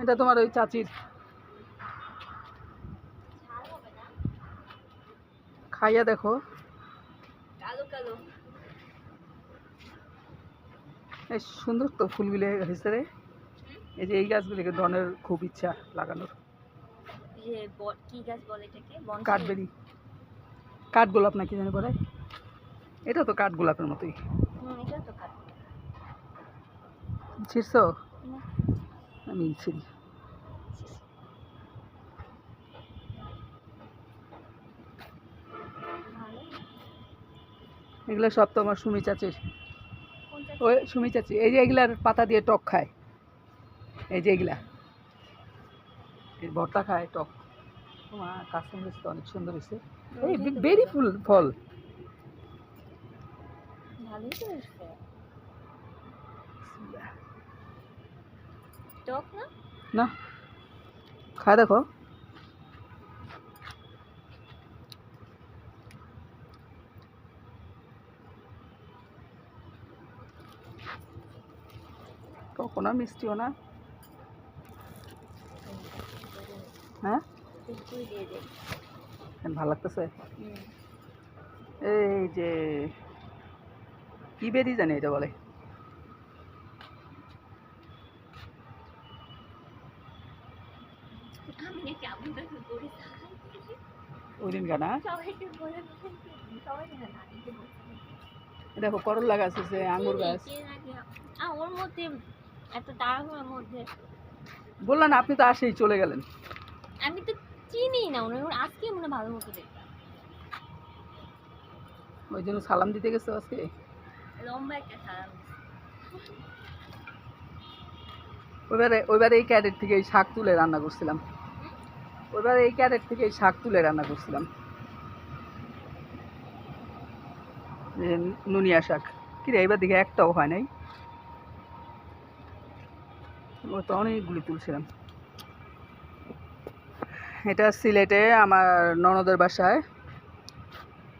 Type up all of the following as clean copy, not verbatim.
এটা তোমার ওই চাচির, খাইয়া দেখো। এই সুন্দর তো ফুলগুলি হয়েছে রে। এই যে এই গাছগুলিকে ডনের খুব ইচ্ছা লাগানোর। কি গাছ বলে এটাকে? কাঠবেরি, কাঠগোলাপ না কি জানি বলে। এটা তো কাঠগোলাপের মতোই। এটা তো কাঠ। ছিড়ছ? আমি ছিড়ি। এগুলো সব তো আমার সুমি চাচির। ওই সুমি চাচি, এই যে এগুলার পাতা দিয়ে টক খায়। এই যে এগুলা এই ভর্তা খায় টক। তোমার কাছে তো অনেক সুন্দর হয়েছে। এই বেরি ফুল ফল ভালোই তো হয়েছে। টক না? না, খায় দেখো। টকও না মিষ্টিও না। হ্যাঁ ভালো লাগতেছে। এই যে কি বেরি জানি এটা বলে। ওই দিন গানা দেখো করলা গাছ আছে, আঙ্গুর গাছ। ওর মধ্যে এত তাড়াহুড়োর মধ্যে বললাম না, আপনি তো আসেই চলে গেলেন। আমি তো চিনি না ওনার, আজকে মনে ভালো মতো দেখলাম। ওই জন্য সালাম দিতে গেছে আজকে। লম্বা একটা সালাম। ওইবারে এই ক্যারেট থেকে এই শাক তুলে রান্না করছিলাম। ওইবারে এই ক্যারেট থেকে এই শাক তুলে রান্না করছিলাম, নুনিয়া শাক। কিরে এবার দিকে একটাও হয় নাই। ও তো অনেকগুলি তুলছিলাম। এটা সিলেটে আমার ননদের বাসায়,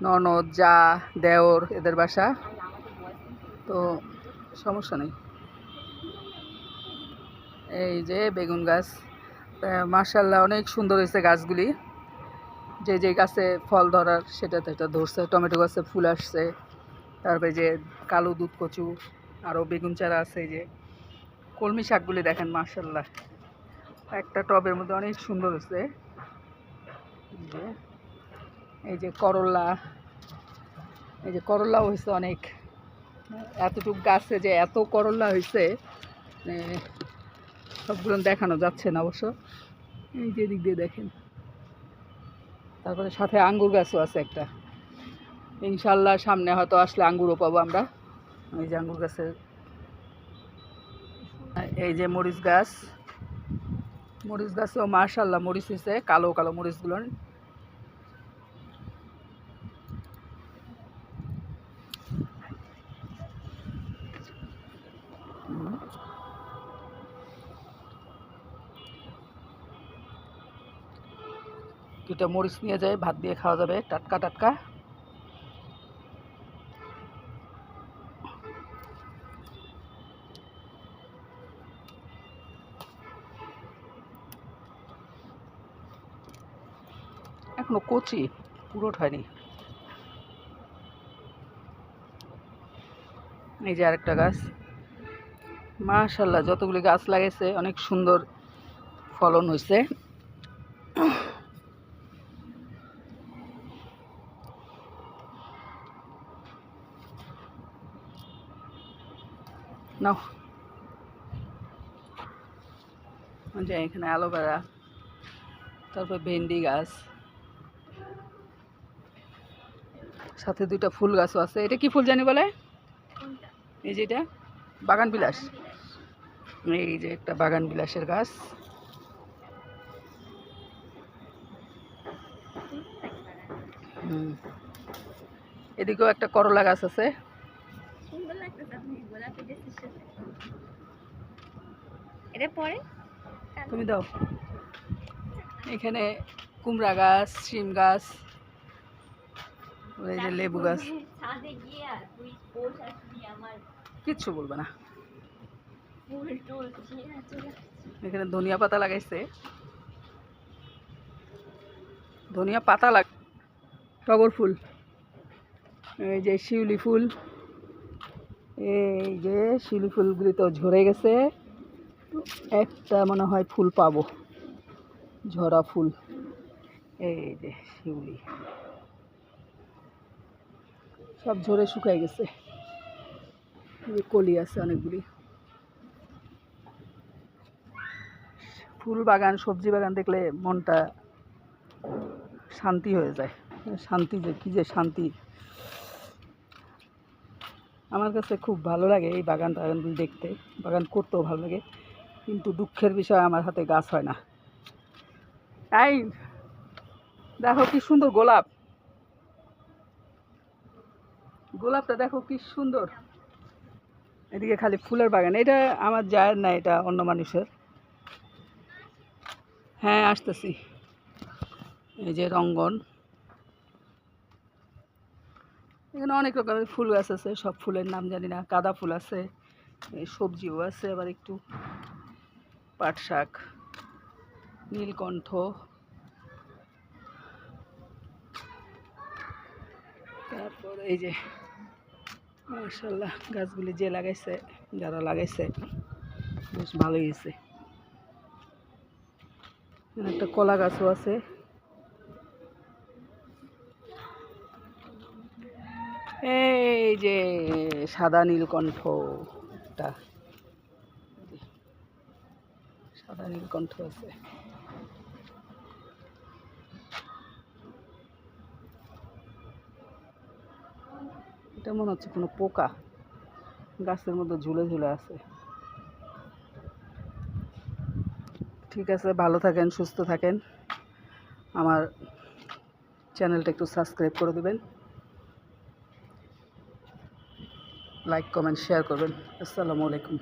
ননদ যা দেওর এদের বাসা, তো সমস্যা নেই। এই যে বেগুন গাছ, মাশাআল্লাহ অনেক সুন্দর হয়েছে গাছগুলি। যে যে গাছে ফল ধরার সেটাতে এটা ধরছে। টমেটো গাছে ফুল আসছে, তারপরে যে কালো দুধ কচু, আরও বেগুন চারা আছে। এই যে কলমি শাকগুলি দেখেন মাশাআল্লাহ, একটা টবের মধ্যে অনেক সুন্দর হয়েছে। এই যে করলা, এই যে করলাও হয়েছে অনেক। এতটুকু গাছে যে এত করলা হয়েছে সবগুলো দেখানো যাচ্ছে না অবশ্য। এই যে দিক দিয়ে দেখেন। তারপরে সাথে আঙ্গুর গাছও আছে একটা। ইনশাল্লাহ সামনে হয়তো আসলে আঙ্গুরও পাবো আমরা। এই যে আঙ্গুর গাছের, এই যে মরিচ গাছ, মরিচ গাছেও মাশাআল্লাহ মরিচ হয়েছে, কালো কালো মরিচগুলো। দুটো মরিচ নিয়ে যায়, ভাত দিয়ে খাওয়া যাবে টাটকা টাটকা। এখনো কচি, পুরোট হয়নি। এই যে আরেকটা গাছ, মাশাআল্লাহ যতগুলি গাছ লাগাইছে অনেক সুন্দর ফলন হয়েছে। নাও যে এখানে অ্যালোভেরা, তারপর ভেন্ডি গাছ, সাথে দুইটা ফুল গাছও আছে। এটা কি ফুল জানি বলে? এই যে এটা বাগান বিলাস। এই যে একটা বাগান বিলাসের গাছ। এদিকেও একটা করলা গাছ আছে। তুমি দাও। এখানে কুমড়া গাছ, শিম গাছ, এই যে লেবু গাছ। কিচ্ছু বলবে না। এখানে ধনিয়া পাতা লাগাইছে, ধনিয়া পাতা টগর ফুল, এই যে শিউলি ফুল, এই যে শিউলি ফুলগুলি তো ঝরে গেছে, একটা মনে হয় ফুল পাবো, ঝরা ফুল। এই যে শিউলি সব ঝরে শুকায় গেছে, কলি আছে অনেকগুলি। ফুল বাগান, সবজি বাগান দেখলে মনটা শান্তি হয়ে যায়। শান্তি, যে কী যে শান্তি, আমার কাছে খুব ভালো লাগে এই বাগান টাগানগুলি দেখতে, বাগান করতেও ভালো লাগে। কিন্তু দুঃখের বিষয় আমার হাতে গাছ হয় না। এই দেখো কি সুন্দর গোলাপ, গোলাপটা দেখো কি সুন্দর। এদিকে খালি ফুলের বাগান, এটা আমার যায় না, এটা অন্য মানুষের। হ্যাঁ আসতেছি। এই যে রঙ্গন, এখানে অনেক রকমের ফুল গাছ আছে, সব ফুলের নাম জানি না। গাঁদা ফুল আছে, সবজিও আছে, আবার একটু পাট শাক, নীলকণ্ঠ, তারপর এই যে মাশাআল্লাহ গাছগুলি যে লাগাইছে, যারা লাগাইছে বেশ ভালোই হয়েছে। একটা কলা গাছও আছে। এই যে সাদা নীলকণ্ঠটা, সাদা নীলকণ্ঠ আছে। এটা মনে হচ্ছে কোনো পোকা গাছের মধ্যে ঝুলে ঝুলে আছে। ঠিক আছে, ভালো থাকেন, সুস্থ থাকেন। আমার চ্যানেলটা একটু সাবস্ক্রাইব করে দেবেন, লাইক কমেন্ট শেয়ার করবেন। আসসালামু আলাইকুম।